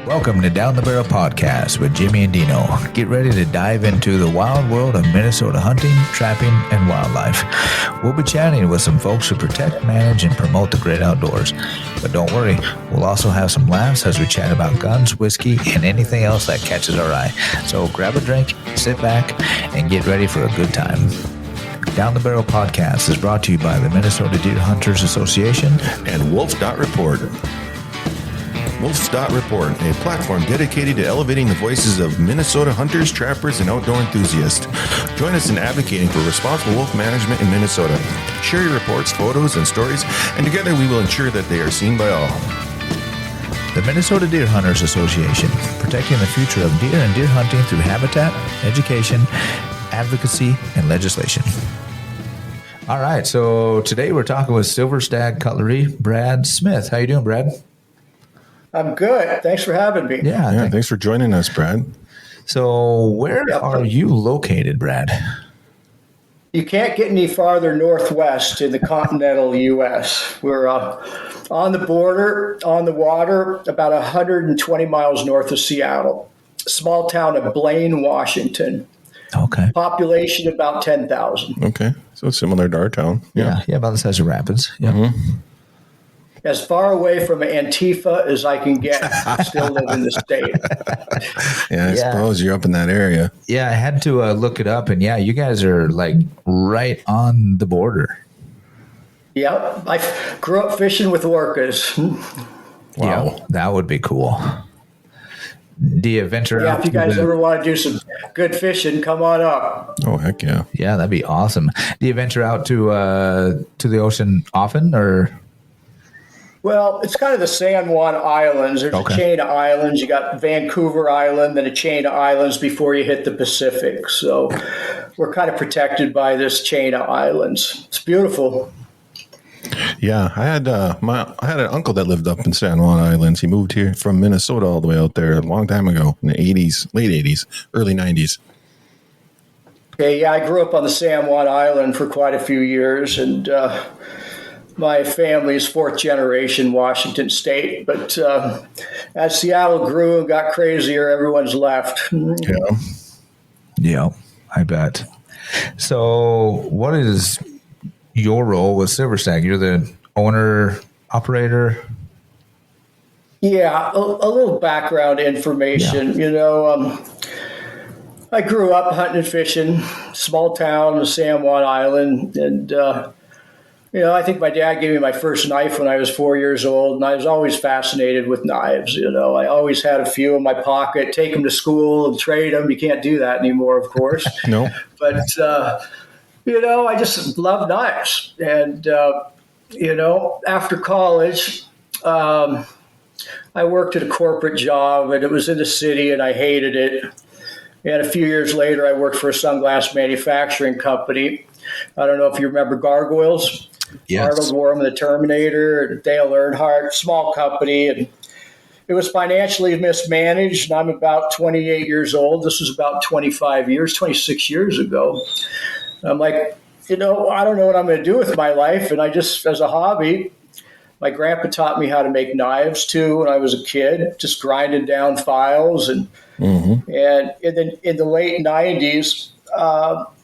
Welcome to Down the Barrel Podcast with Jimmy and Dino. Get ready to dive into the wild world of Minnesota hunting, trapping, and wildlife. We'll be chatting with some folks who protect, manage, and promote the great outdoors. But don't worry, we'll also have some laughs as we chat about guns, whiskey, and anything else that catches our eye. So grab a drink, sit back, and get ready for a good time. Down the Barrel Podcast is brought to you by the Minnesota Deer Hunters Association and wolf.report. Wolf.report, a platform dedicated to elevating the voices of Minnesota hunters, trappers, and outdoor enthusiasts. Join us in advocating for responsible wolf management in Minnesota. Share your reports, photos, and stories, and together we will ensure that they are seen by all. The Minnesota Deer Hunters Association, protecting the future of deer and deer hunting through habitat, education, advocacy, and legislation. All right, so today we're talking with Silver Stag Cutlery, Brad Smith. How you doing, Brad? I'm good. Thanks for having me. Yeah, thanks for joining us, Brad. So where are you located, Brad? You can't get any farther northwest in the continental U.S. We're on the border, on the water, about 120 miles north of Seattle. Small town of Blaine, Washington. Okay. Population about 10,000. Okay, so similar to our town. Yeah, about the size of Rapids. Yeah. Mm-hmm. As far away from Antifa as I can get. I still live in the state. I suppose you're up in that area. Yeah, I had to look it up, and you guys are like right on the border. Yep. I grew up fishing with orcas. Wow. Yeah, that would be cool. Do you venture out? Yeah, if you guys ever want to do some good fishing, come on up. Oh, heck yeah. Yeah, that'd be awesome. Do you venture out to the ocean often, or? Well, it's kind of the San Juan Islands. There's a chain of islands. You got Vancouver Island, then a chain of islands before you hit the Pacific. So we're kind of protected by this chain of islands. It's beautiful. Yeah, I had an uncle that lived up in San Juan Islands. He moved here from Minnesota all the way out there a long time ago in the 80s, late 80s, early 90s. Okay, yeah, I grew up on the San Juan Island for quite a few years, and my family's fourth generation Washington State. But as Seattle grew and got crazier, everyone's left. Yeah, I bet. So what is your role with Silver Stag? You're the owner, operator? Yeah, a little background information. Yeah. I grew up hunting and fishing, small town, San Juan Island, and I think my dad gave me my first knife when I was 4 years old, and I was always fascinated with knives. I always had a few in my pocket, take them to school and trade them. You can't do that anymore, of course. No. But, I just love knives. And, after college, I worked at a corporate job, and it was in the city, and I hated it. And a few years later, I worked for a sunglass manufacturing company. I don't know if you remember Gargoyles. Yes. Arnold wore them in the Terminator, Dale Earnhardt, small company. And it was financially mismanaged, and I'm about 28 years old. This was about 26 years ago. I'm like, I don't know what I'm going to do with my life. And I just, as a hobby, my grandpa taught me how to make knives too when I was a kid, just grinding down files. And and in the late 90s,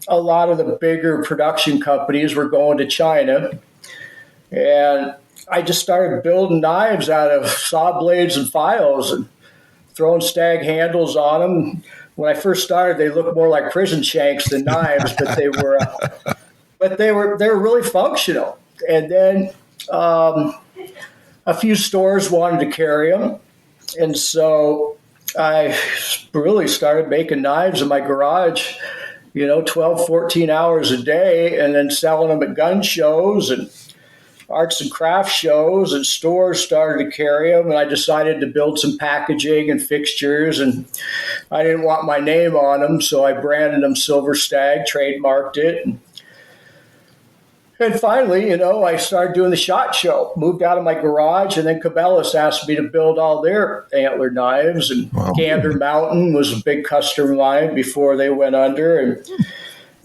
a lot of the bigger production companies were going to China. And I just started building knives out of saw blades and files and throwing stag handles on them. When I first started, they looked more like prison shanks than knives, but they were really functional. And then a few stores wanted to carry them. And so I really started making knives in my garage, 12, 14 hours a day, and then selling them at gun shows and arts and crafts shows, and stores started to carry them. And I decided to build some packaging and fixtures, and I didn't want my name on them, so I branded them Silver Stag, trademarked it. And finally, I started doing the SHOT Show, moved out of my garage, and then Cabela's asked me to build all their antler knives. And Gander Mountain was a big customer of mine before they went under.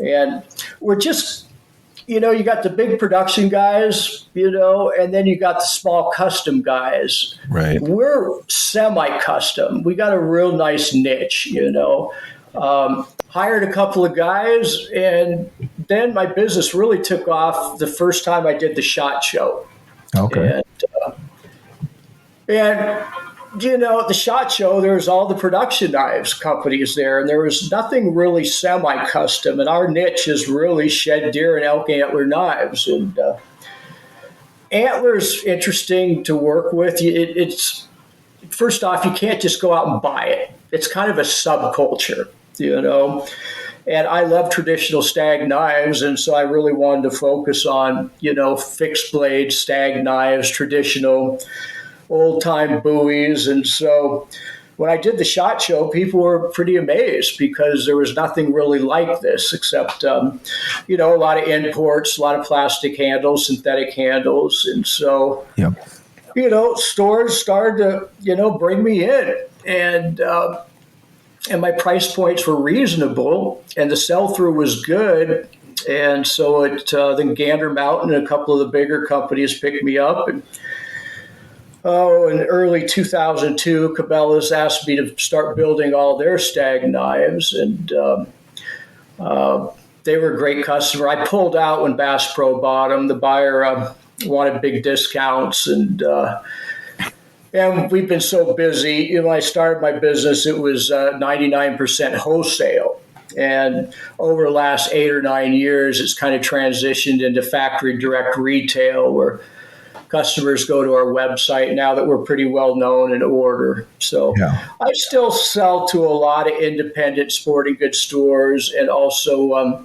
And we're just you got the big production guys, and then you got the small custom guys. Right. We're semi-custom. We got a real nice niche, hired a couple of guys, and then my business really took off the first time I did the SHOT Show. Okay. And the SHOT Show, there was all the production knives companies there, and there was nothing really semi-custom. And our niche is really shed deer and elk antler knives. And antler's interesting to work with. It's first off, you can't just go out and buy it. It's kind of a subculture, And I love traditional stag knives, and so I really wanted to focus on, fixed blade stag knives, traditional old-time buoys. And so when I did the SHOT Show, people were pretty amazed because there was nothing really like this except, a lot of imports, a lot of plastic handles, synthetic handles. And so, stores started to, bring me in. And my price points were reasonable, and the sell-through was good. And so then Gander Mountain and a couple of the bigger companies picked me up. And in early 2002, Cabela's asked me to start building all their stag knives, and they were a great customer. I pulled out when Bass Pro bought them. The buyer wanted big discounts, and we've been so busy. When I started my business, it was 99% wholesale. And over the last 8 or 9 years, it's kind of transitioned into factory direct retail where customers go to our website now that we're pretty well known and order. So I still sell to a lot of independent sporting goods stores, and also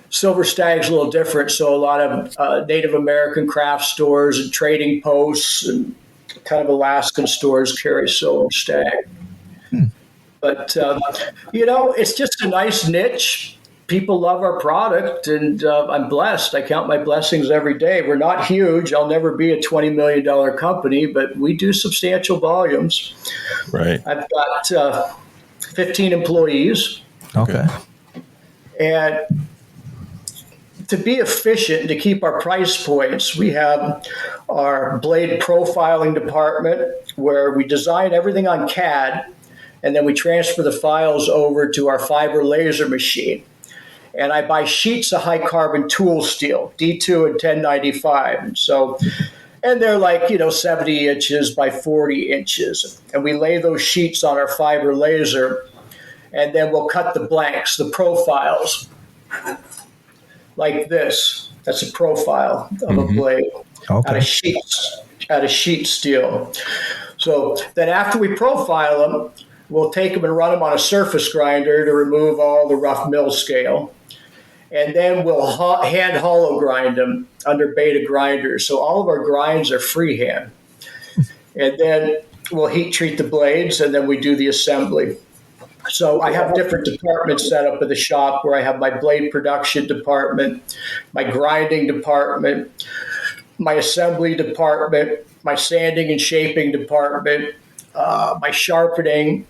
Silver Stag's a little different. So a lot of Native American craft stores and trading posts and kind of Alaskan stores carry Silver Stag. But, it's just a nice niche. People love our product, and I'm blessed. I count my blessings every day. We're not huge. I'll never be a $20 million company, but we do substantial volumes. Right. I've got 15 employees. Okay. And to be efficient and to keep our price points, we have our blade profiling department where we design everything on CAD, and then we transfer the files over to our fiber laser machine. And I buy sheets of high carbon tool steel, D2 and 1095. And they're like, 70 inches by 40 inches. And we lay those sheets on our fiber laser, and then we'll cut the blanks, the profiles, like this. That's a profile of a blade out of sheet steel. So then after we profile them, we'll take them and run them on a surface grinder to remove all the rough mill scale. And then we'll hand hollow grind them under beta grinders. So all of our grinds are freehand. And then we'll heat treat the blades, and then we do the assembly. So I have different departments set up in the shop where I have my blade production department, my grinding department, my assembly department, my sanding and shaping department, my sharpening,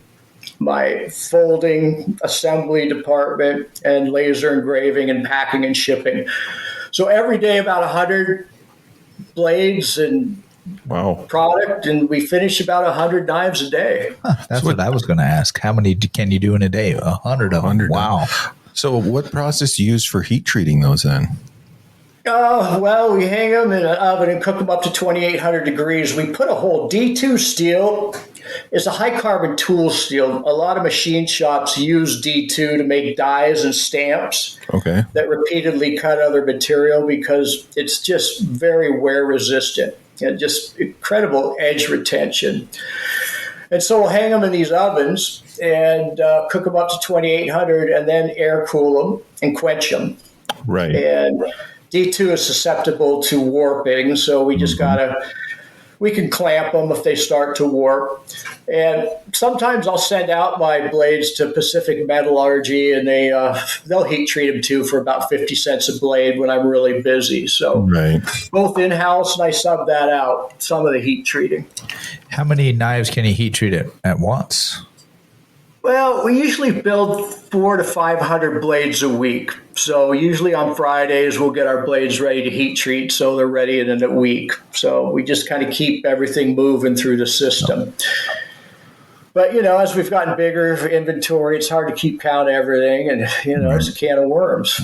my folding assembly department, and laser engraving and packing and shipping. So every day about 100 blades and product, and we finish about 100 knives a day. That's what I was going to ask. How many can you do in a day? 100 of them. Wow. So what process do you use for heat treating those then? Well, we hang them in an oven and cook them up to 2,800 degrees. We put a whole D2 steel. It's a high carbon tool steel. A lot of machine shops use D2 to make dies and stamps that repeatedly cut other material because it's just very wear resistant and just incredible edge retention. And so we'll hang them in these ovens and cook them up to 2,800 and then air cool them and quench them. Right. And D2 is susceptible to warping, so we just we can clamp them if they start to warp. And sometimes I'll send out my blades to Pacific Metallurgy, and they'll heat treat them too for about 50 cents a blade when I'm really busy. So both in-house, and I sub that out, some of the heat treating. How many knives can you heat treat at once? Well, we usually build 400 to 500 blades a week. So usually on Fridays, we'll get our blades ready to heat treat so they're ready in a week. So we just kind of keep everything moving through the system. But, as we've gotten bigger for inventory, it's hard to keep count of everything. And, it's a can of worms.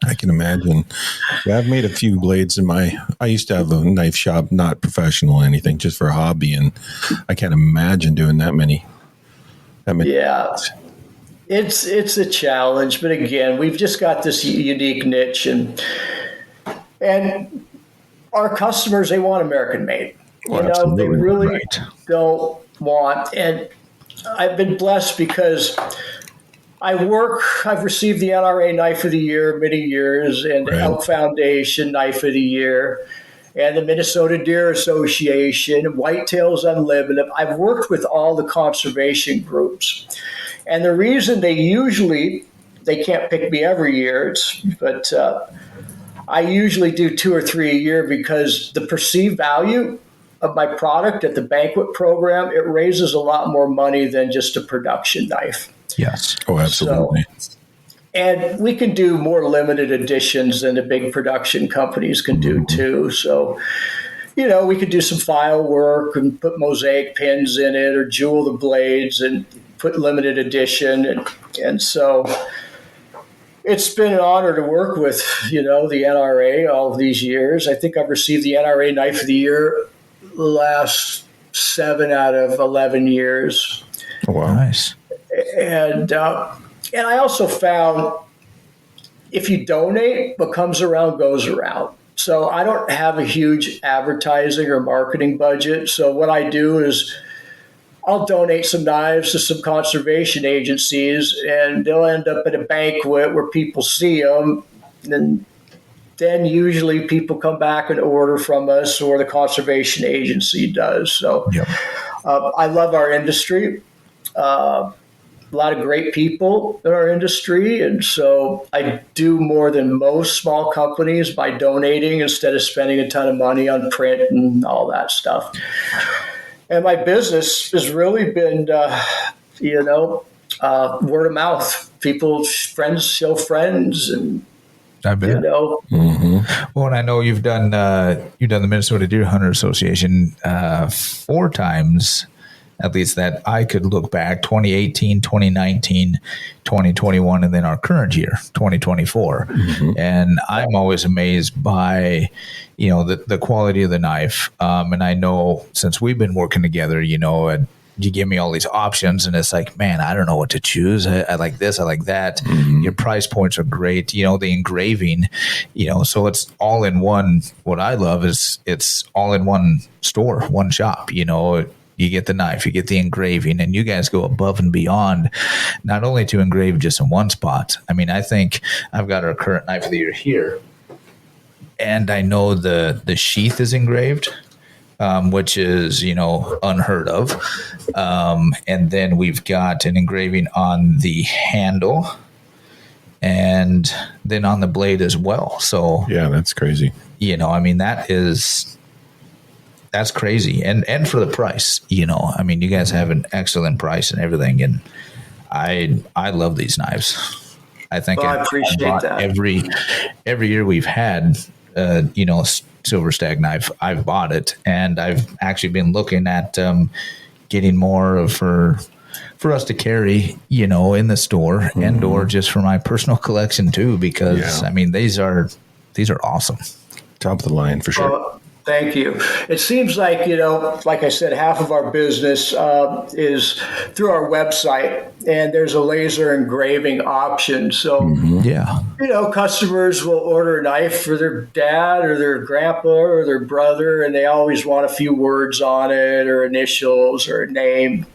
I can imagine. Yeah, I've made a few blades I used to have a knife shop, not professional or anything, just for a hobby. And I can't imagine doing that many. Yeah, it's a challenge. But again, we've just got this unique niche. And our customers, they want American made. They really don't want. And I've been blessed because I've received the NRA Knife of the Year many years, and the Elk Foundation Knife of the Year, and the Minnesota Deer Association, Whitetails Unlimited. I've worked with all the conservation groups. And the reason they can't pick me every year, but I usually do 2 or 3 a year because the perceived value of my product at the banquet program, it raises a lot more money than just a production knife. Yes. Oh, absolutely. And we can do more limited editions than the big production companies can do too. So, we could do some file work and put mosaic pins in it or jewel the blades and put limited edition. And so it's been an honor to work with, the NRA all of these years. I think I've received the NRA Knife of the Year the last 7 out of 11 years. Oh, wow. Nice. And I also found if you donate, what comes around goes around. So I don't have a huge advertising or marketing budget. So what I do is I'll donate some knives to some conservation agencies, and they'll end up at a banquet where people see them. And then usually people come back and order from us, or the conservation agency does. So I love our industry. A lot of great people in our industry. And so I do more than most small companies by donating instead of spending a ton of money on print and all that stuff. And my business has really been, word of mouth. Friends show friends, and I bet. Well, and I know you've done the Minnesota Deer Hunter Association 4 times. At least that I could look back, 2018, 2019, 2021, and then our current year, 2024. And I'm always amazed by, the quality of the knife. And I know since we've been working together, and you give me all these options and it's like, man, I don't know what to choose. I like this, I like that. Your price points are great. The engraving, so it's all in one. What I love is it's all in one store, one shop, You get the knife, you get the engraving, and you guys go above and beyond, not only to engrave just in one spot. I mean, I think I've got our current Knife of the Year here, and I know the sheath is engraved, which is, unheard of. And then we've got an engraving on the handle and then on the blade as well. So yeah, that's crazy. That's crazy. And for the price, you guys have an excellent price and everything. And I love these knives. I think I appreciate that. Every year we've had, Silver Stag Knife, I've bought it, and I've actually been looking at getting more for us to carry, in the store and or just for my personal collection too, because these are awesome. Top of the line for sure. Thank you. It seems like, like I said, half of our business is through our website, and there's a laser engraving option. So, customers will order a knife for their dad or their grandpa or their brother, and they always want a few words on it or initials or a name.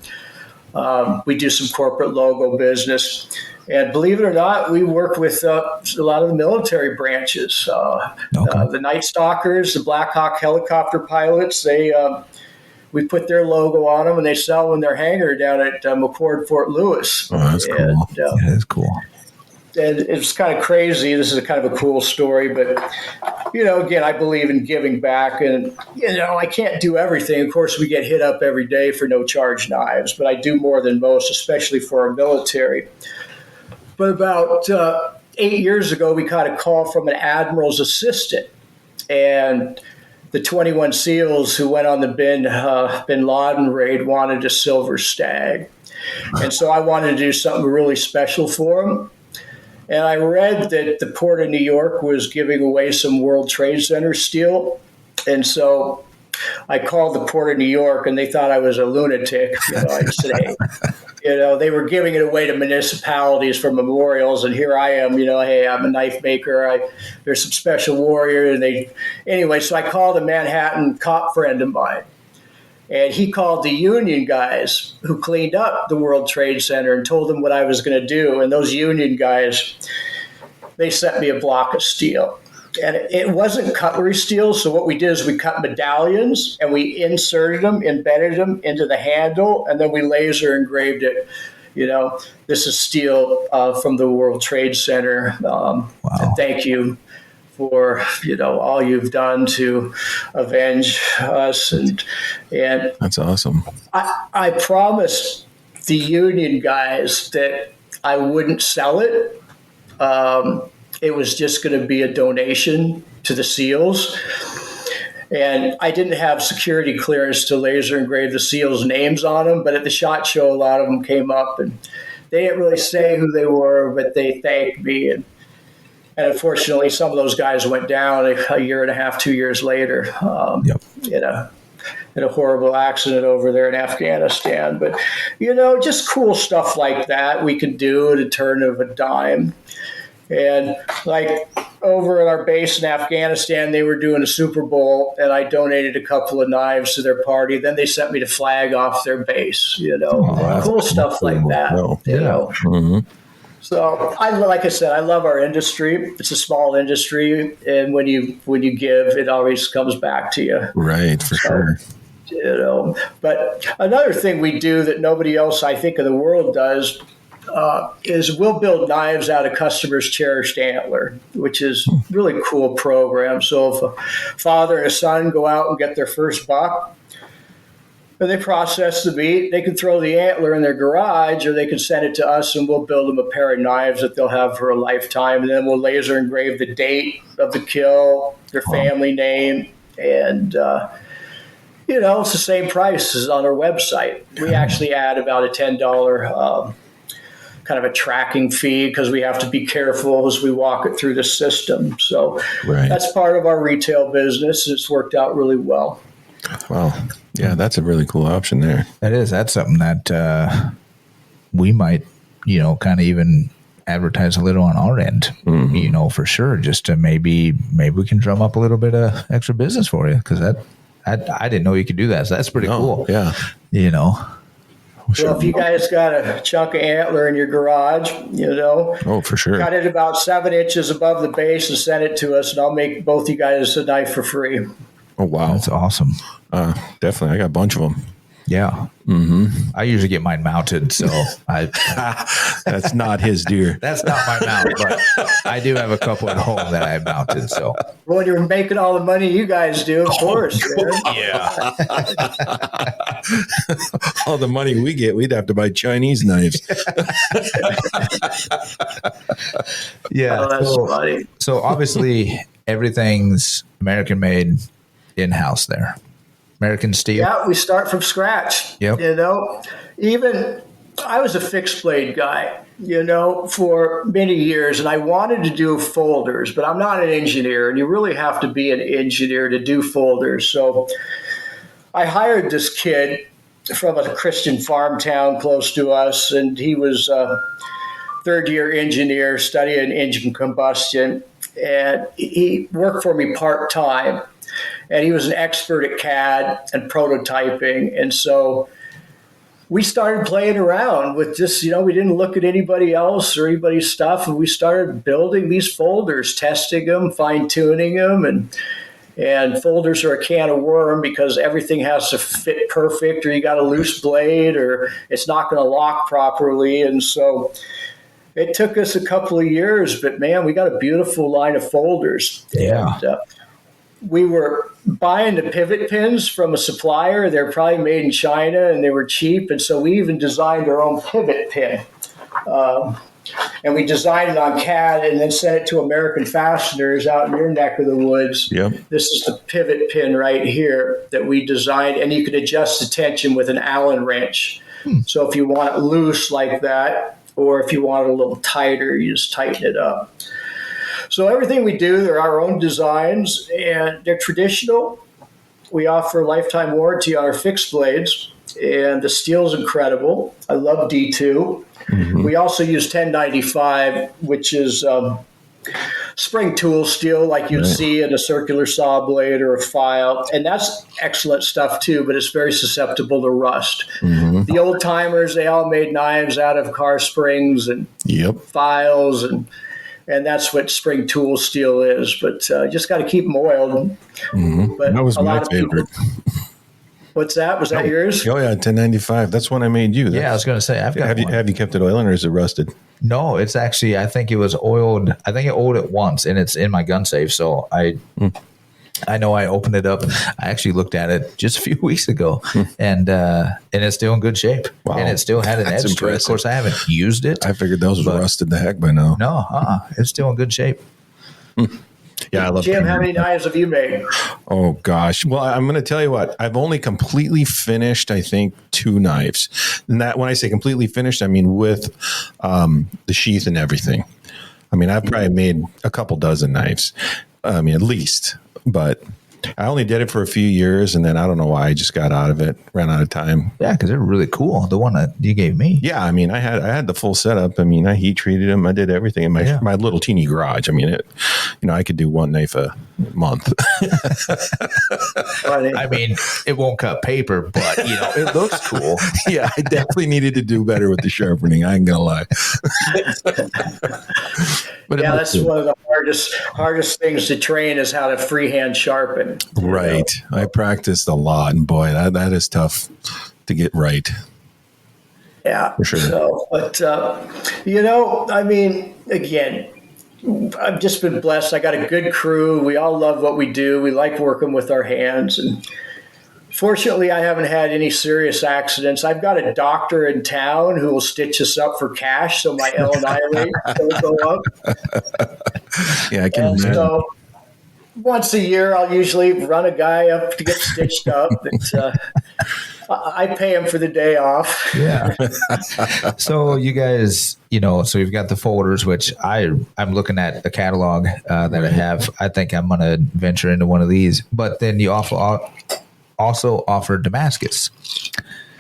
We do some corporate logo business. And believe it or not, we work with a lot of the military branches. The Night Stalkers, the Black Hawk helicopter pilots, we put their logo on them, and they sell them in their hangar down at McCord Fort Lewis. Oh, that's cool. That is cool. And it's kind of crazy. This is kind of a cool story, but, again, I believe in giving back, and, I can't do everything. Of course, we get hit up every day for no charge knives, but I do more than most, especially for our military. But about 8 years ago, we got a call from an admiral's assistant, and the 21 SEALs who went on the bin Laden raid wanted a Silver Stag. And so I wanted to do something really special for them. And I read that the Port of New York was giving away some World Trade Center steel. And so I called the Port of New York, and they thought I was a lunatic. I said, hey, they were giving it away to municipalities for memorials, and here I am, hey, I'm a knife maker. There's some special warrior, and anyway, so I called a Manhattan cop friend of mine, and he called the union guys who cleaned up the World Trade Center and told them what I was going to do, and those union guys, they sent me a block of steel. And it wasn't cutlery steel, so what we did is we cut medallions, and we inserted them, embedded them into the handle, and then we laser engraved it. This is steel from the World Trade Center. Wow. Thank you for all you've done to avenge us, and that's awesome. I promised the union guys that I wouldn't sell it. It was just going to be a donation to the SEALs. And I didn't have security clearance to laser engrave the SEALs' names on them, but at the SHOT Show, a lot of them came up, and they didn't really say who they were, but they thanked me. And unfortunately, some of those guys went down a year and a half, 2 years later, in a horrible accident over there in Afghanistan. But, just cool stuff like that we can do at a turn of a dime. And like over at our base in Afghanistan, they were doing a Super Bowl, and I donated a couple of knives to their party. Then they sent me to flag off their base, cool stuff like that, Mm-hmm. So like I said, I love our industry. It's a small industry, and when you give, it always comes back to you. Right, for sure. But another thing we do that nobody else, I think, in the world does is we'll build knives out of customers' cherished antler, which is a really cool program. So if a father and a son go out and get their first buck, and they process the meat, they can throw the antler in their garage, or they can send it to us, and we'll build them a pair of knives that they'll have for a lifetime. And then we'll laser engrave the date of the kill, their family name, and it's the same price as on our website. We actually add about a $10 kind of a tracking fee because we have to be careful as we walk it through the system. So That's part of our retail business. It's worked out really well. Wow. Yeah, that's a really cool option there. That is. That's something that we might, kind of even advertise a little on our end, for sure, just to maybe we can drum up a little bit of extra business for you, because I didn't know you could do that. So that's pretty cool. Yeah. Well, if you guys got a chunk of antler in your garage, oh, for sure, cut it about 7 inches above the base and send it to us, and I'll make both you guys a knife for free. Oh, wow. That's awesome. Definitely. I got a bunch of them. Yeah. Mm-hmm. I usually get mine mounted, so that's not his deer. That's not my mount, but I do have a couple at home that I have mounted. So well, you're making all the money you guys do, of course. Yeah. All the money we get, we'd have to buy Chinese knives. Yeah. Oh, that's funny. So obviously everything's American made, in-house there. American steel. Yeah, we start from scratch. Yep. Even I was a fixed blade guy, for many years, and I wanted to do folders, but I'm not an engineer, and you really have to be an engineer to do folders. So I hired this kid from a Christian farm town close to us, and he was a third-year engineer studying engine combustion, and he worked for me part-time. And he was an expert at CAD and prototyping. And so we started playing around with just, we didn't look at anybody else or anybody's stuff. And we started building these folders, testing them, fine-tuning them. And folders are a can of worm because everything has to fit perfect, or you got a loose blade, or it's not going to lock properly. And so it took us a couple of years, but man, we got a beautiful line of folders. Yeah. And, we were buying the pivot pins from a supplier. They're probably made in China and they were cheap. And so we even designed our own pivot pin. And we designed it on CAD and then sent it to American Fasteners out in your neck of the woods. Yep. This is the pivot pin right here that we designed. And you can adjust the tension with an Allen wrench. So if you want it loose like that, or if you want it a little tighter, you just tighten it up. So everything we do, they're our own designs, and they're traditional. We offer lifetime warranty on our fixed blades, and the steel is incredible. I love D2. Mm-hmm. We also use 1095, which is spring tool steel like you'd see in a circular saw blade or a file. And that's excellent stuff too, but it's very susceptible to rust. Mm-hmm. The old timers, they all made knives out of car springs and files, and that's what spring tool steel is. But just got to keep them oiled. Mm-hmm. But that was my favorite. What's that? Was that yours? Oh, yeah, 1095. That's one I made you. I was going to say, I've got one. Have you kept it oiling or is it rusted? No, it's actually, I think it was oiled. I think I oiled it once, and it's in my gun safe. So I know I opened it up. I actually looked at it just a few weeks ago, and it's still in good shape. Wow. And it still had an edge to it. Of course, I haven't used it. I figured those were rusted the heck by now. No, it's still in good shape. Yeah, I love Jim, how many knives have you made? Oh, gosh. Well, I'm going to tell you what. I've only completely finished, I think, 2 knives. And that, when I say completely finished, I mean with the sheath and everything. I mean, I've probably made a couple dozen knives. I mean, at least. But I only did it for a few years, and then I don't know why I just got out of it, ran out of time. Yeah, because they're really cool. The one that you gave me. Yeah, I mean, I had the full setup. I mean, I heat treated them. I did everything in my little teeny garage. I mean, I could do one knife a month. I mean, it won't cut paper, but it looks cool. Yeah, I definitely needed to do better with the sharpening. I ain't gonna lie. But that's one of the hardest things to train is how to freehand sharpen. Right. I practiced a lot, and boy, that is tough to get right. Yeah. For sure. So, but I mean, again, I've just been blessed. I got a good crew. We all love what we do. We like working with our hands, and fortunately, I haven't had any serious accidents. I've got a doctor in town who will stitch us up for cash, so my L&I rate will go up. Yeah, I can imagine. So once a year, I'll usually run a guy up to get stitched up. I pay him for the day off. Yeah. So you guys, so you've got the folders, which I'm looking at the catalog that I have. I think I'm going to venture into one of these. But then you also offer Damascus.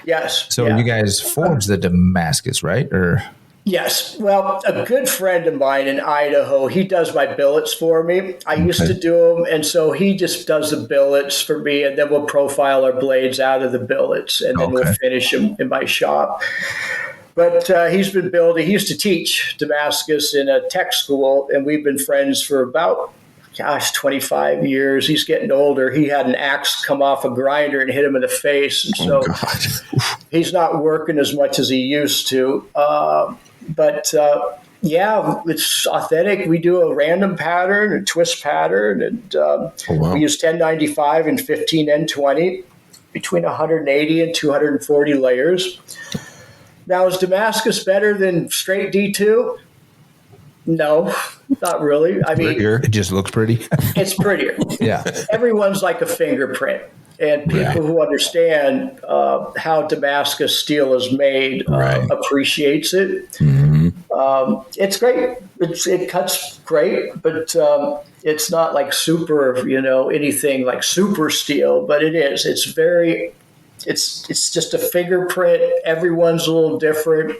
Yes. So you guys forged the Damascus, right? Or yes. Well, a good friend of mine in Idaho, he does my billets for me. I used to do them, and so he just does the billets for me, and then we'll profile our blades out of the billets, and then we'll finish them in my shop. But he's been building. He used to teach Damascus in a tech school, and we've been friends for about 25 years. He's getting older. He had an axe come off a grinder and hit him in the face. And so he's not working as much as he used to. But it's authentic. We do a random pattern, a twist pattern, and we use 1095 and 15N20 between 180 and 240 layers. Now, is Damascus better than straight D2? No, not really. I mean, it just looks pretty. It's prettier. Yeah. Everyone's like a fingerprint. And people who understand how Damascus steel is made appreciates it. Mm-hmm. It's great. It cuts great, but it's not like super, anything like super steel, but it is. It's just a fingerprint. Everyone's a little different.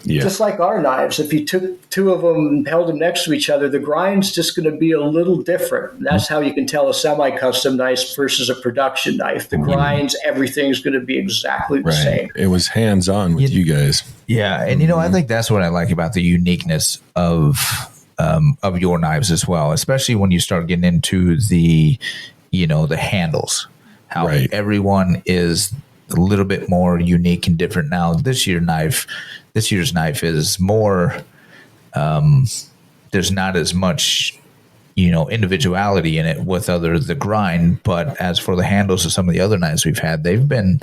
Yeah. Just like our knives, if you took 2 of them and held them next to each other, the grind's just going to be a little different. And that's how you can tell a semi-custom knife versus a production knife. The grinds, everything's going to be exactly the same. It was hands-on with you guys. Yeah, and I think that's what I like about the uniqueness of your knives as well, especially when you start getting into the handles. How everyone is a little bit more unique and different now. This year's knife is more, there's not as much individuality in it with the grind. But as for the handles of some of the other knives we've had, they've been,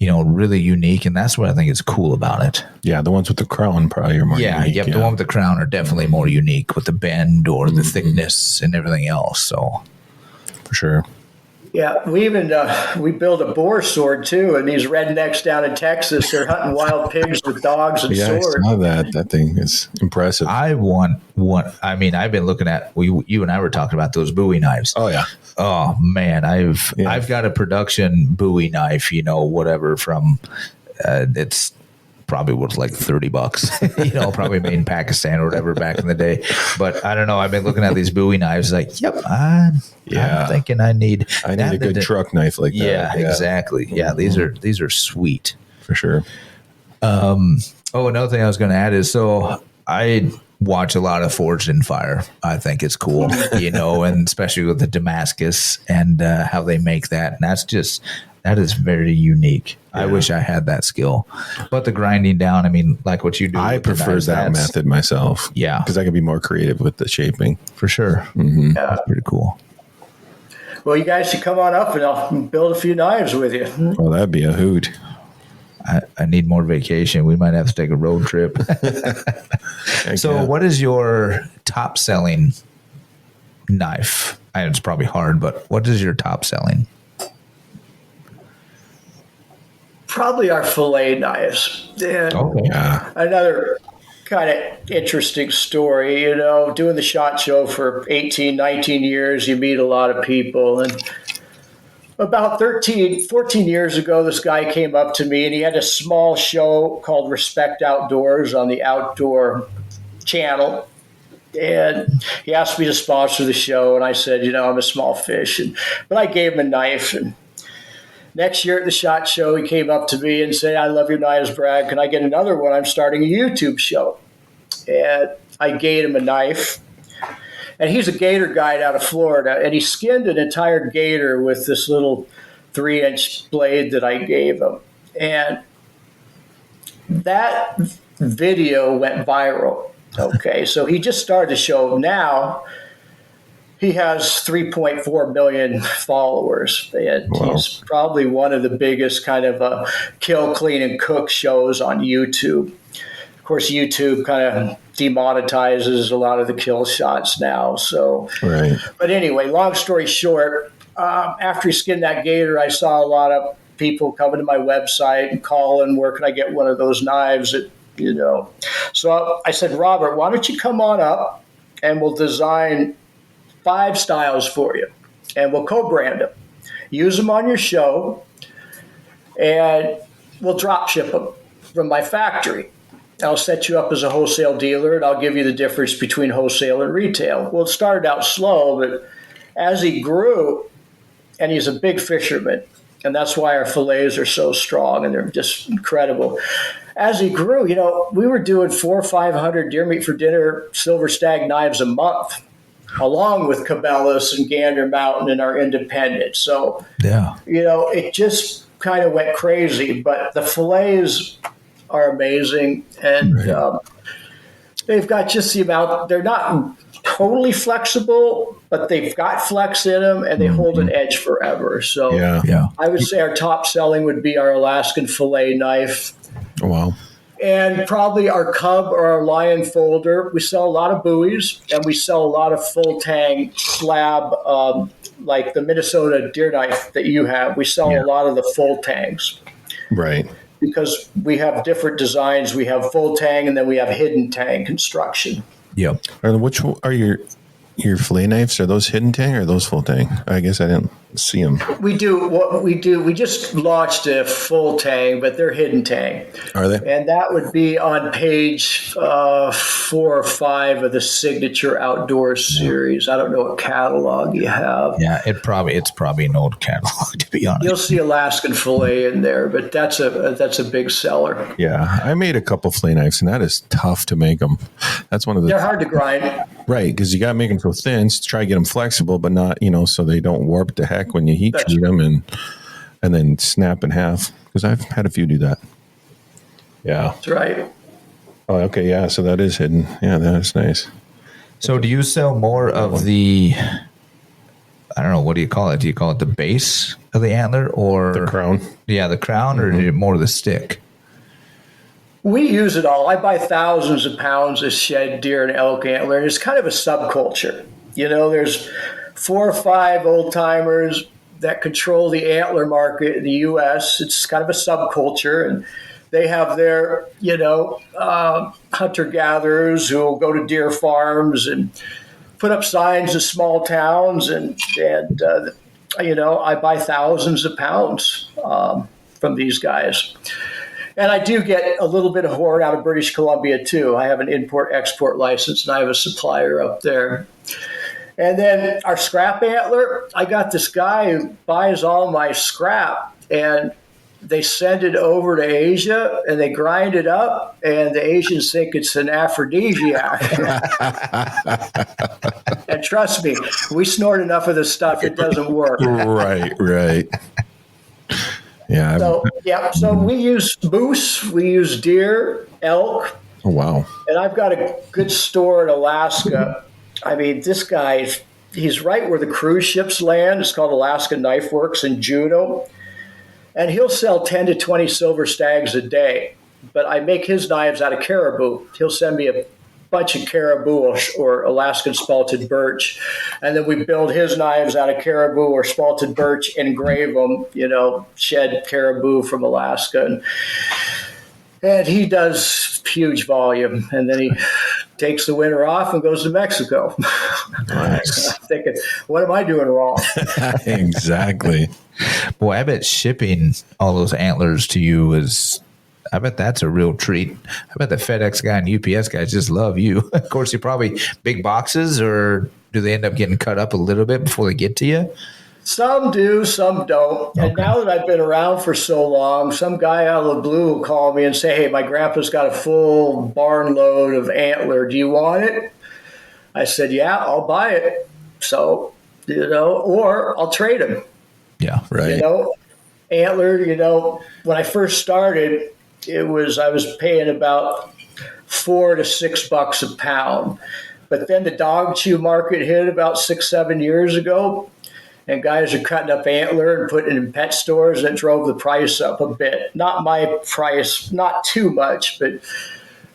really unique. And that's what I think is cool about it. Yeah. The ones with the crown probably are more unique. Yep. The one with the crown are definitely more unique with the bend or the thickness and everything else. So for sure. Yeah, we even we build a boar sword too, and these rednecks down in Texas, they're hunting wild pigs with dogs and swords. I saw that. That thing is impressive. I want one. I mean, I've been looking at you and I were talking about those Bowie knives. Oh yeah. Oh man, I've got a production Bowie knife. Whatever from it's probably worth like $30. Probably made in Pakistan or whatever back in the day. But I don't know. I've been looking at these Bowie knives. Like, yep, I'm thinking I need a good truck knife like that. Yeah, exactly. Yeah, these are sweet for sure. Another thing I was going to add is I watch a lot of Forged in Fire. I think it's cool, and especially with the Damascus and how they make that. And that is very unique. Yeah. I wish I had that skill. But the grinding down, I mean, like what you do. I prefer that method myself. Yeah. Because I can be more creative with the shaping. For sure. Mm-hmm. Yeah. That's pretty cool. Well, you guys should come on up and I'll build a few knives with you. Well, that'd be a hoot. I need more vacation. We might have to take a road trip. So what is your top selling knife? It's probably hard, but what is your top selling? Probably our fillet knives. And another kind of interesting story, doing the SHOT Show for 18, 19 years, you meet a lot of people. And about 14 years ago, this guy came up to me and he had a small show called Respect Outdoors on the Outdoor Channel. And he asked me to sponsor the show. And I said, I'm a small fish. But I gave him a knife. And next year at the SHOT Show, he came up to me and said, I love your knives, Brad. Can I get another one? I'm starting a YouTube show. And I gave him a knife. And he's a gator guide out of Florida. And he skinned an entire gator with this little 3-inch blade that I gave him. And that video went viral. Okay, so he just started the show. Now he has 3.4 million followers. And he's probably one of the biggest kind of kill, clean, and cook shows on YouTube. Of course, YouTube kind of demonetizes a lot of the kill shots now. So, right. But anyway, long story short, after he skinned that gator, I saw a lot of people coming to my website and calling, where can I get one of those knives? So I said, Robert, why don't you come on up and we'll design 5 styles for you, and we'll co-brand them. Use them on your show, and we'll drop ship them from my factory. I'll set you up as a wholesale dealer, and I'll give you the difference between wholesale and retail. Well, it started out slow, but as he grew, and he's a big fisherman, and that's why our fillets are so strong, and they're just incredible. As he grew, we were doing 400 or 500 deer meat for dinner Silver Stag Knives a month, along with Cabela's and Gander Mountain and our independent. So, it just kind of went crazy. But the fillets are amazing. And they've got just the amount, they're not totally flexible, but they've got flex in them and they hold an edge forever. So I would say our top selling would be our Alaskan fillet knife. Oh, wow. And probably our Cub or our Lion folder. We sell a lot of buoys, and we sell a lot of full tang slab, like the Minnesota deer knife that you have. We sell a lot of the full tangs. Right. Because we have different designs. We have full tang, and then we have hidden tang construction. Yep. Which are your fillet knives? Are those hidden tang or are those full tang? I guess I didn't see them. We do. We just launched a full tang, but they're hidden tang. Are they? And that would be on page 4 or 5 of the Signature Outdoors series. I don't know what catalog you have. Yeah, it's probably an old catalog, to be honest. You'll see Alaskan fillet in there, but that's a big seller. Yeah, I made a couple fillet knives, and that is tough to make them. That's one of the. They're hard to grind. Right, because you got to make them so thin to try to get them flexible, but not, so they don't warp to heck when you heat treat them and then snap in half. Because I've had a few do that. Yeah. That's right. Oh, okay, yeah, so that is hidden. Yeah, that is nice. So do you sell more of the, I don't know, what do you call it? Do you call it the base of the antler or The crown? Yeah, the crown, or more of the stick? We use it all. I buy thousands of pounds of shed deer and elk antler, and it's kind of a subculture. There's 4 or 5 old timers that control the antler market in the U.S. It's kind of a subculture, and they have their, hunter gatherers who will go to deer farms and put up signs in small towns, and I buy thousands of pounds from these guys. And I do get a little bit of horn out of British Columbia, too. I have an import-export license, and I have a supplier up there. And then our scrap antler, I got this guy who buys all my scrap, and they send it over to Asia, and they grind it up, and the Asians think it's an aphrodisiac. And trust me, we snort enough of this stuff, it doesn't work. Right. Yeah. So we use moose, we use deer, elk. Oh, wow. And I've got a good store in Alaska. I mean, this guy, he's right where the cruise ships land. It's called Alaska Knife Works in Juneau. And he'll sell 10 to 20 silver stags a day. But I make his knives out of caribou. He'll send me a bunch of caribou or Alaskan spalted birch. And then we build his knives out of caribou or spalted birch, engrave them, shed caribou from Alaska. And he does huge volume. And then he takes the winter off and goes to Mexico. Nice. I'm thinking, what am I doing wrong? Exactly. Boy, I bet shipping all those antlers to you I bet that's a real treat. I bet the FedEx guy and UPS guys just love you. Of course, you're probably big boxes, or do they end up getting cut up a little bit before they get to you? Some do, some don't. Okay. And now that I've been around for so long, some guy out of the blue will call me and say, hey, my grandpa's got a full barn load of antler. Do you want it? I said, yeah, I'll buy it. So, or I'll trade him. Yeah, right. Antler, when I first started, I was paying about $4 to $6 a pound. But then the dog chew market hit about 6-7 years ago, and guys are cutting up antler and putting it in pet stores. That drove the price up a bit. Not my price, not too much, but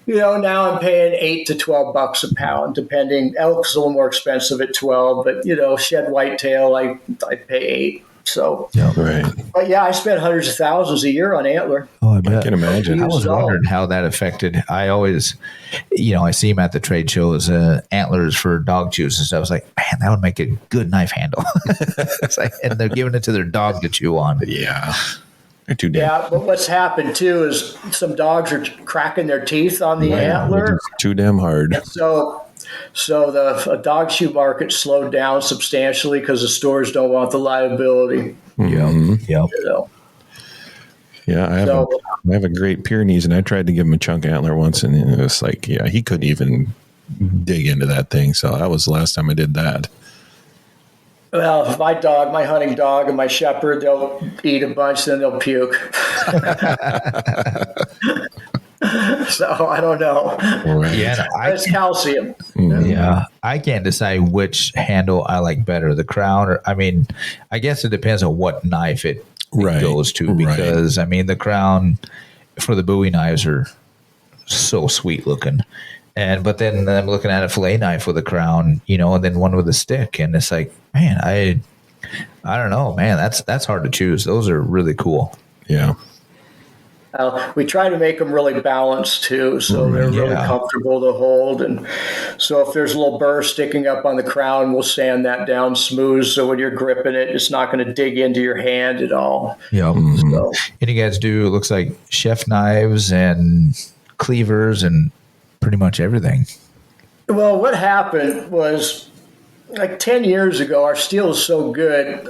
now I'm paying $8 to $12 a pound, depending. Elk's a little more expensive at 12, but shed whitetail, I pay 8. So, yeah, right. But yeah, I spent hundreds of thousands a year on antler. Oh, I bet. I can imagine. I was wondering how that affected. I always, I see them at the trade shows, antlers for dog chews and stuff. I was like, man, that would make a good knife handle. And they're giving it to their dog to chew on. Yeah. They're too damn. Yeah, but what's happened too is some dogs are cracking their teeth on the antler. Too damn hard. And so the dog shoe market slowed down substantially because the stores don't want the liability. Mm-hmm. Yep. Yeah, I have a Great Pyrenees, and I tried to give him a chunk antler once, and it was like, he couldn't even dig into that thing. So that was the last time I did that. Well, my hunting dog and my shepherd, they'll eat a bunch, then they'll puke. So I don't know. Right. Yeah, it's calcium. Yeah, I can't decide which handle I like better, the crown or, I guess it depends on what knife it goes to, because the crown for the Bowie knives are so sweet looking. But then I'm looking at a fillet knife with a crown, and then one with a stick, and it's like, man, I don't know, man, that's hard to choose. Those are really cool. Yeah. We try to make them really balanced too, so they're really comfortable to hold. And so if there's a little burr sticking up on the crown, we'll sand that down smooth, so when you're gripping it, it's not going to dig into your hand at all. Yeah. Mm-hmm. So. And you guys do, it looks like, chef knives and cleavers and pretty much everything. Well, what happened was, like 10 years ago, our steel is so good.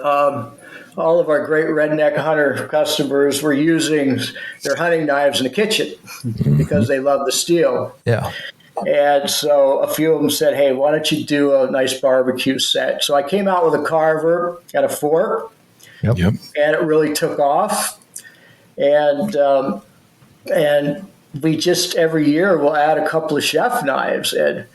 All of our great redneck hunter customers were using their hunting knives in the kitchen because they love the steel. Yeah. And so a few of them said, hey, why don't you do a nice barbecue set? So I came out with a carver and a fork, and it really took off. And we just every year we'll add a couple of chef knives. And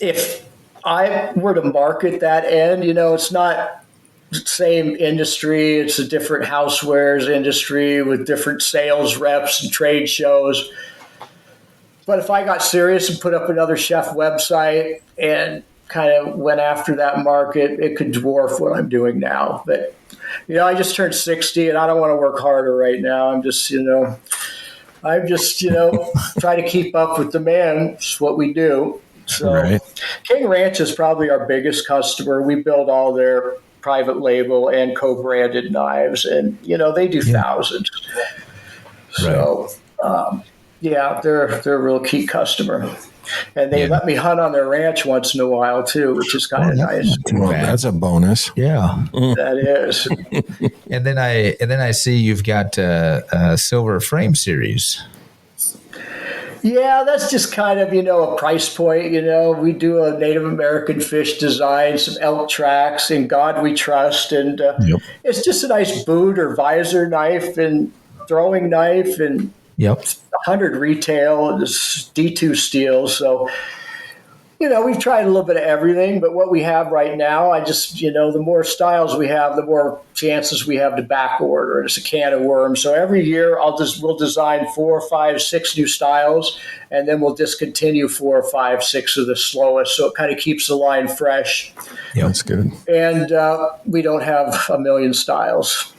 if I were to market that end, it's not the same industry. It's a different housewares industry with different sales reps and trade shows. But if I got serious and put up another chef website and kind of went after that market, it could dwarf what I'm doing now. But, I just turned 60 and I don't want to work harder right now. I'm just try to keep up with demand. It's what we do. So Right. King Ranch is probably our biggest customer. We build all their private label and co-branded knives, and they do thousands. So they're a real key customer, and they let me hunt on their ranch once in a while too, which is kind of nice. Well, that's a bonus. Yeah. That is. And then I see you've got a silver frame series. Yeah, that's just kind of, a price point. We do a Native American fish design, some elk tracks, In God We Trust. And it's just a nice boot or visor knife and throwing knife and 100 retail. It's D2 steel. So, we've tried a little bit of everything, but what we have right now, the more styles we have, the more chances we have to back order. It's a can of worms. So every year we'll design 4, 5, 6 new styles, and then we'll discontinue 4, 5, 6 of the slowest. So it kind of keeps the line fresh. Yeah, that's good. And we don't have a million styles.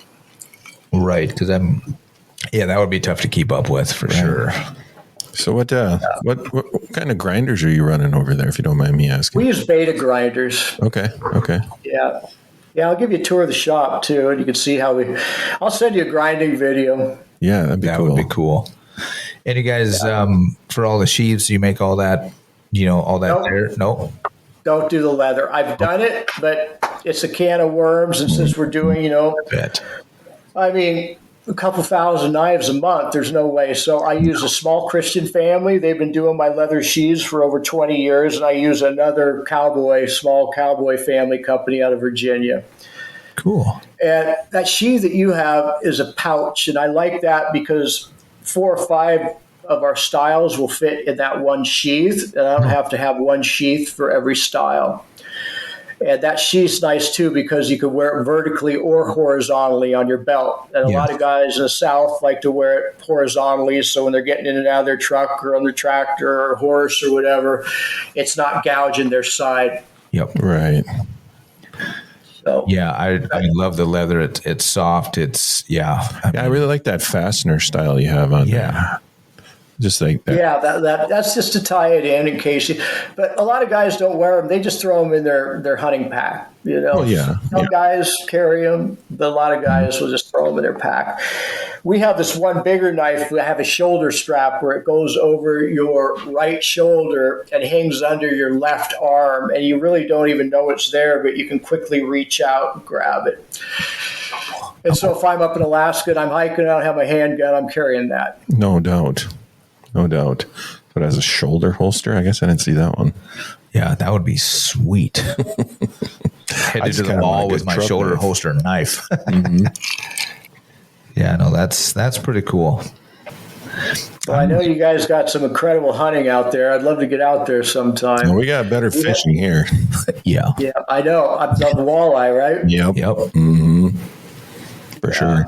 Right. Because that would be tough to keep up with for sure. So what kind of grinders are you running over there, if you don't mind me asking? We use beta grinders. Okay. Yeah. Yeah, I'll give you a tour of the shop too, and you can see how I'll send you a grinding video. Yeah, that'd be cool. Would be cool. And you guys, for all the sheaths, you make all that, all that Nope. there? No? Don't do the leather. I've done it, but it's a can of worms, and since we're doing, a couple thousand knives a month, there's no way. So I use a small Christian family. They've been doing my leather sheaths for over 20 years. And I use another small cowboy family company out of Virginia. Cool. And that sheath that you have is a pouch. And I like that because 4 or 5 of our styles will fit in that one sheath. And I don't have to have one sheath for every style. And that sheath's nice, too, because you can wear it vertically or horizontally on your belt. And a lot of guys in the South like to wear it horizontally, so when they're getting in and out of their truck or on their tractor or horse or whatever, it's not gouging their side. Yep. Right. So, I love the leather. It's soft. I really like that fastener style you have on there. Just like that. Yeah, that's just to tie it in case but a lot of guys don't wear them. They just throw them in their hunting pack. Some guys carry them, but a lot of guys will just throw them in their pack. We have this one bigger knife. We have a shoulder strap where it goes over your right shoulder and hangs under your left arm, and you really don't even know it's there, but you can quickly reach out and grab it. And so if I'm up in Alaska and I'm hiking, I don't have my handgun, I'm carrying that. No doubt. But as a shoulder holster, I guess I didn't see that one. Yeah, that would be sweet. Headed to the mall with my shoulder holster knife. Yeah, no, that's pretty cool. Well, I know you guys got some incredible hunting out there. I'd love to get out there sometime. Well, we got better fishing here. Yeah, I know. I love the walleye, right? Yep. Mm-hmm. For sure.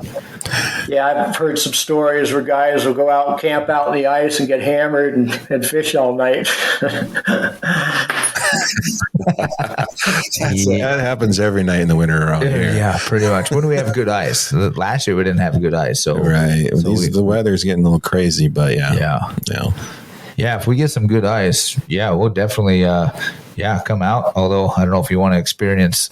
Yeah, I've heard some stories where guys will go out and camp out in the ice and get hammered and fish all night. That happens every night in the winter around here. Yeah, pretty much. When do we have good ice? Last year we didn't have good ice, so right. The weather's getting a little crazy, but yeah. If we get some good ice, we'll definitely come out. Although I don't know if you want to experience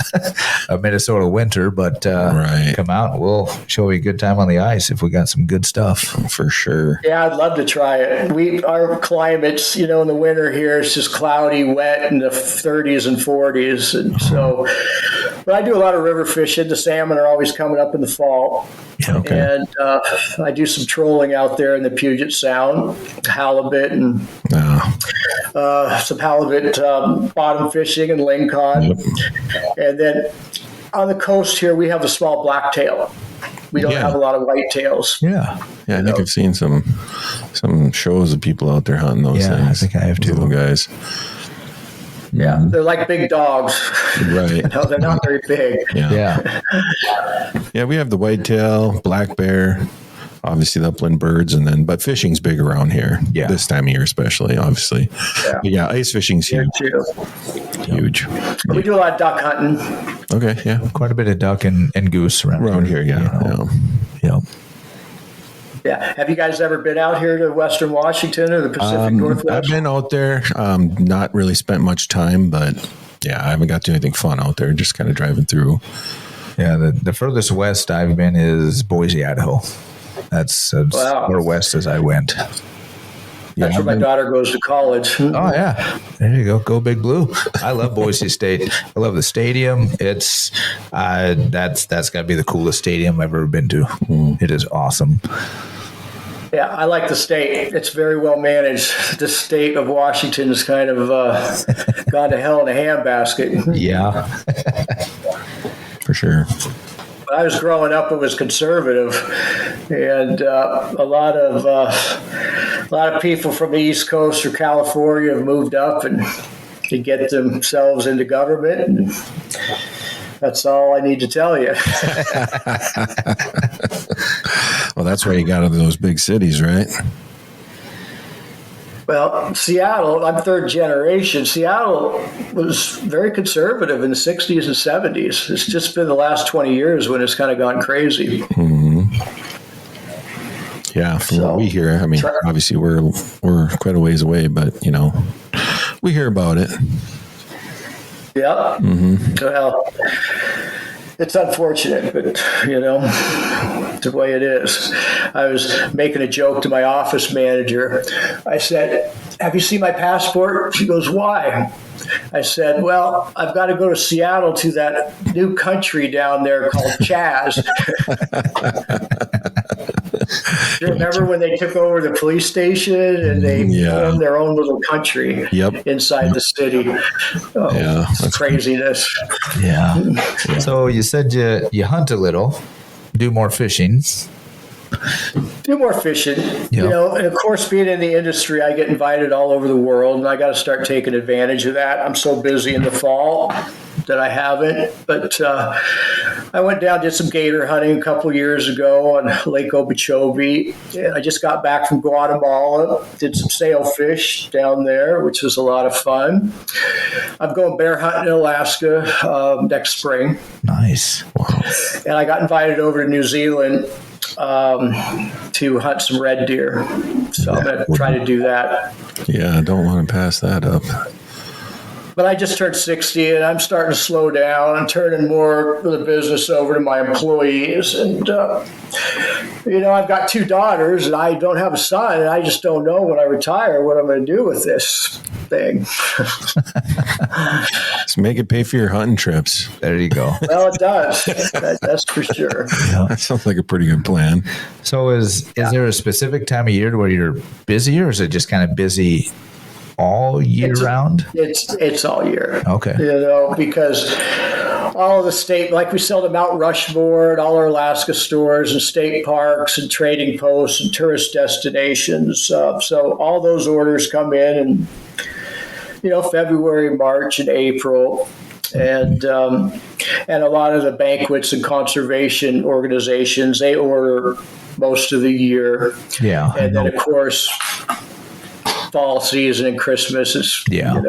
a Minnesota winter, but come out. We'll show you a good time on the ice if we got some good stuff. For sure. Yeah, I'd love to try it. Our climate's, in the winter here, it's just cloudy, wet in the 30s and 40s. And so, but I do a lot of river fishing. The salmon are always coming up in the fall. Okay. And I do some trolling out there in the Puget Sound, halibut and some halibut bottom fishing and ling cod. And then on the coast here, we have a small blacktail. We don't have a lot of whitetails. Yeah, I think I've seen some shows of people out there hunting those things. I think I have too. Little guys. Yeah, they're like big dogs. Right. They're not very big. Yeah. Yeah, we have the whitetail, black bear, obviously the upland birds, but fishing's big around here. Yeah. This time of year, especially, obviously. Yeah. But yeah, ice fishing's Here huge. too. Huge. We do a lot of duck hunting. Okay, yeah. Quite a bit of duck and goose around Here, yeah. Yeah. Yeah. Have you guys ever been out here to Western Washington or the Pacific Northwest? I've been out there, not really spent much time, but yeah, I haven't got to do anything fun out there, just kind of driving through. Yeah, the furthest west I've been is Boise, Idaho. That's Wow. where west as I went. That's where my daughter goes to college. Oh yeah, there you go. Go Big Blue. I love Boise State. I love the stadium. It's that's got to be the coolest stadium I've ever been to. It is awesome. Yeah, I like the state. It's very well managed. The state of Washington has kind of gone to hell in a handbasket. Yeah. For sure. When I was growing up, it was conservative, and a lot of people from the East Coast or California have moved up and to get themselves into government. And that's all I need to tell you. Well, that's why you got into those big cities, right? Well, Seattle, I'm third generation. Seattle was very conservative in the 60s and 70s. It's just been the last 20 years when it's kind of gone crazy. Mm-hmm. Yeah, from what we hear, I mean, obviously we're quite a ways away, but, we hear about it. Yeah. Mm-hmm. Well, it's unfortunate, but, it's the way it is. I was making a joke to my office manager. I said, "Have you seen my passport?" She goes, "Why?" I said, "Well, I've got to go to Seattle to that new country down there called Chaz." Do you remember when they took over the police station and they formed their own little country inside the city? Oh, it's craziness. Yeah. So you said you hunt a little, do more fishing. Do more fishing, and of course, being in the industry, I get invited all over the world, and I got to start taking advantage of that. I'm so busy in the fall that I haven't, but I went down, did some gator hunting a couple years ago on Lake Okeechobee. And I just got back from Guatemala, did some sailfish down there, which was a lot of fun. I'm going bear hunting in Alaska next spring. Nice. Wow. And I got invited over to New Zealand to hunt some red deer. So I'm going to try to do that. Yeah, I don't want to pass that up. But I just turned 60 and I'm starting to slow down and turning more of the business over to my employees. And, I've got two daughters and I don't have a son, and I just don't know when I retire what I'm going to do with this thing. Just make it pay for your hunting trips. There you go. Well, it does. That's for sure. Yeah. That sounds like a pretty good plan. So is there a specific time of year where you're busy, or is it just kind of busy all year round? It's all year. Okay. Because all of the state, like we sell to Mount Rushmore and all our Alaska stores and state parks and trading posts and tourist destinations. So all those orders come in February, March, and April. And a lot of the banquets and conservation organizations, they order most of the year. Yeah. And then, of course, fall season and Christmas is, I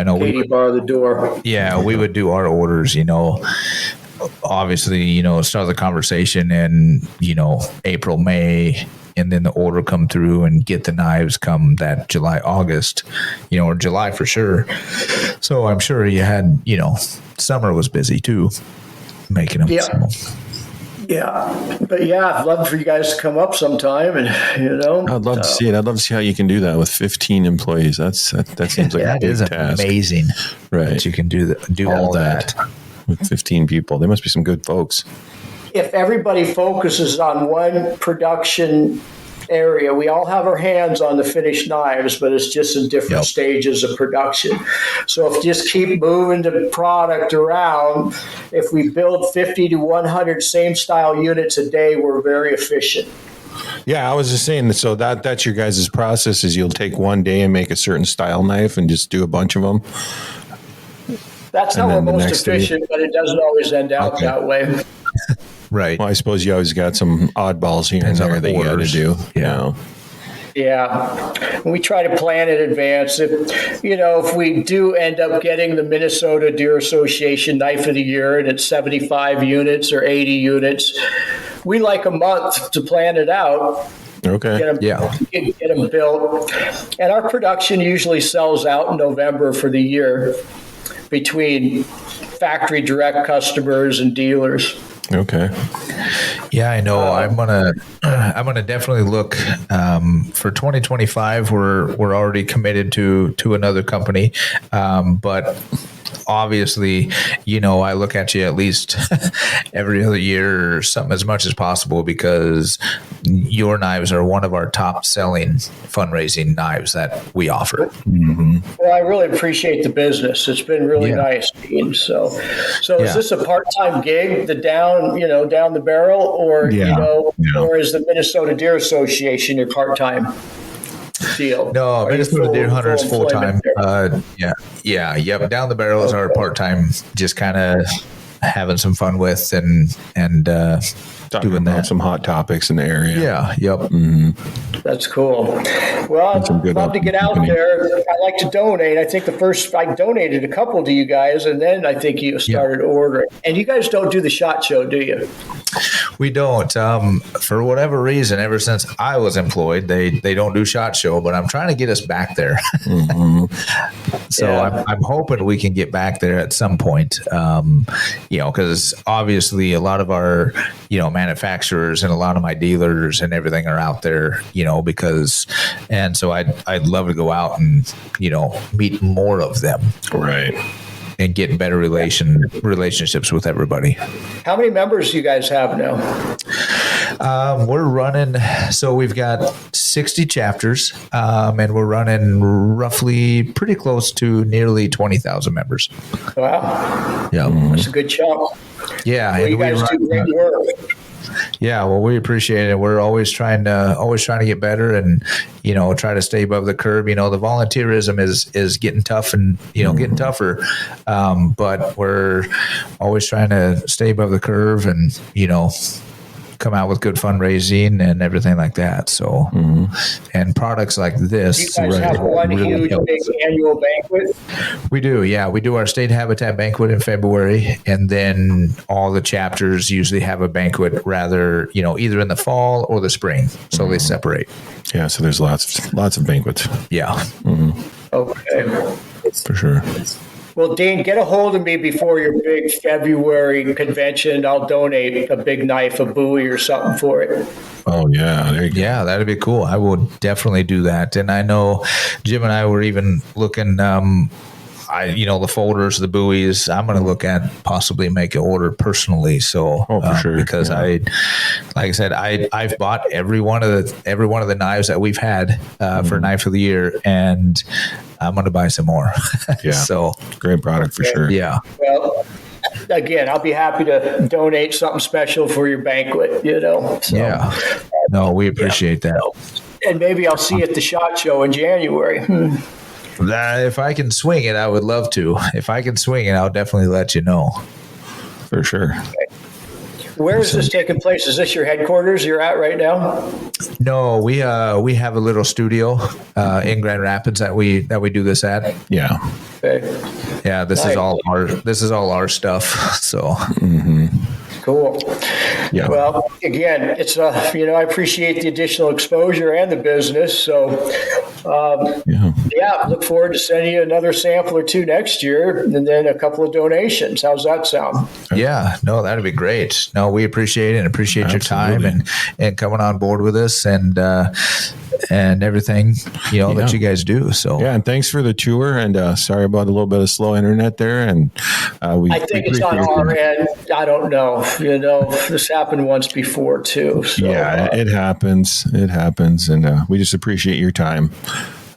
know Katie bar the door. Yeah, we would do our orders, obviously, start the conversation in, April, May, and then the order come through and get the knives come that July, August, or July for sure. So I'm sure you had, summer was busy too, making them. Yeah. Yeah, but I'd love for you guys to come up sometime, and I'd love to see it. I'd love to see how you can do that with 15 employees. That seems like a big task. Amazing, right? That you can do all that with 15 people. They must be some good folks. If everybody focuses on one production area, we all have our hands on the finished knives, but it's just in different stages of production. So if you just keep moving the product around, if we build 50 to 100 same style units a day, we're very efficient. Yeah, I was just saying, so that's your guys' process is you'll take one day and make a certain style knife and just do a bunch of them? That's how And we're then the most next day- efficient, but it doesn't always end out Okay. that way. Right. Well, I suppose you always got some oddballs here Depends and on there the that you got to orders. do. Yeah. Yeah, we try to plan in advance. If we do end up getting the Minnesota Deer Association Knife of the Year and it's 75 units or 80 units, we like a month to plan it out. Okay. Get them built. And our production usually sells out in November for the year between factory direct customers and dealers. Okay. Yeah, I know. I'm gonna definitely look for 2025. We're already committed to another company, but obviously, I look at you at least every other year or something as much as possible, because your knives are one of our top selling fundraising knives that we offer. Mm-hmm. Well, I really appreciate the business. It's been really Yeah. nice, Dean. So Yeah. is this a part-time gig, down the barrel, or Yeah. Yeah. or is the Minnesota Deer Association your part-time deal? No, Are you Minnesota Deer Hunter is full time. employment there? Yep. Down the barrel is our part time, just kind of having some fun with and Talking doing about that. some hot topics in the area. Yeah. Yep. That's cool. Well, I'd some good love to get out company. there. I like to donate. I think I donated a couple to you guys, and then I think you started ordering. And you guys don't do the SHOT Show, do you? We don't. For whatever reason, ever since I was employed, they don't do SHOT Show, but I'm trying to get us back there. So Yeah. I'm hoping we can get back there at some point. Because obviously a lot of our, manufacturers and a lot of my dealers and everything are out there, and so I'd love to go out and, meet more of them Right. and get better relationships with everybody. How many members do you guys have now? We're running, so we've got 60 chapters, and we're running roughly pretty close to nearly 20,000 members. Wow, Yeah. that's a good chunk. Yeah. Well, you and we guys run- do great work. Yeah, well, we appreciate it. We're always trying to get better and, try to stay above the curve. The volunteerism is getting tough and, getting tougher. But we're always trying to stay above the curve and, come out with good fundraising and everything like that. So, and products like this. You guys have one really huge help. big annual banquet. We do, yeah. We do our state habitat banquet in February, and then all the chapters usually have a banquet rather, either in the fall or the spring. So they separate. Yeah. So there's lots of banquets Yeah. Okay. for sure. Well, Dean, get a hold of me before your big February convention. I'll donate a big knife, a Bowie, or something for it. Oh yeah. There you go. Yeah, that'd be cool. I will definitely do that. And I know Jim and I were even looking, the folders, the buoys, I'm going to look at possibly make an order personally. So, for sure. because Yeah. I've bought every one of the knives that we've had for Knife of the Year, and I'm going to buy some more. Yeah. So, Great product for sure. yeah. Well, again, I'll be happy to donate something special for your banquet, So, Yeah. No, we appreciate that. And maybe I'll see you at the SHOT Show in January. If I can swing it, I would love to. If I can swing it, I'll definitely let you know. For sure. Where is this taking place? Is this your headquarters you're at right now? No, we have a little studio in Grand Rapids that we do this at. Yeah. Okay. Yeah, this Nice. is all our stuff. So Cool. Yeah. Well, again, it's I appreciate the additional exposure and the business. So, look forward to sending you another sample or two next year, and then a couple of donations. How's that sound? yeah, no, that'd be great. No, we appreciate it and appreciate your time and coming on board with us and everything that you guys do. So Yeah, and thanks for the tour. And sorry about a little bit of slow internet there. And I think it's on our end. I don't know. This happened once before too. So, Yeah, it happens. It happens, and we just appreciate your time.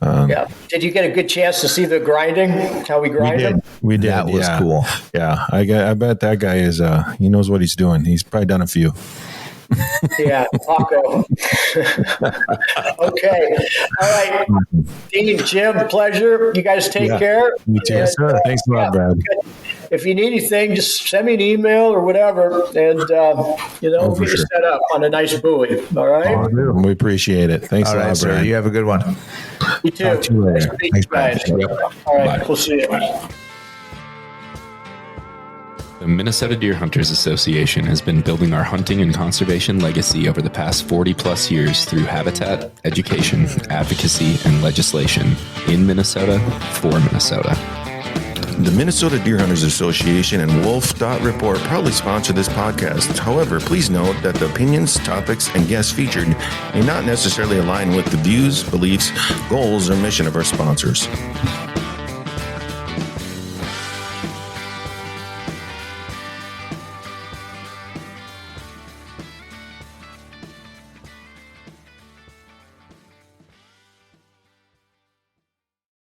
yeah. Did you get a good chance to see the grinding? How we grind them? We did. that was yeah. cool. Yeah, I bet that guy is. He knows what he's doing. He's probably done a few. Yeah, Paco. Okay. All right. Dean, Jim, pleasure. You guys take care. You too. Yes, sir. Thanks a lot, Brad. If you need anything, just send me an email or whatever, and we'll get you set up on a nice buoy. All right. We appreciate it. Thanks All a right, lot, sir. Brad. You have a good one. You too. Talk to you later. Nice to meet Thanks, you guys. Brad. Yep. All right. Bye. We'll see you. The Minnesota Deer Hunters Association has been building our hunting and conservation legacy over the past 40 plus years through habitat, education, advocacy, and legislation in Minnesota for Minnesota. The Minnesota Deer Hunters Association and wolf.report proudly sponsor this podcast. However, please note that the opinions, topics, and guests featured may not necessarily align with the views, beliefs, goals, or mission of our sponsors.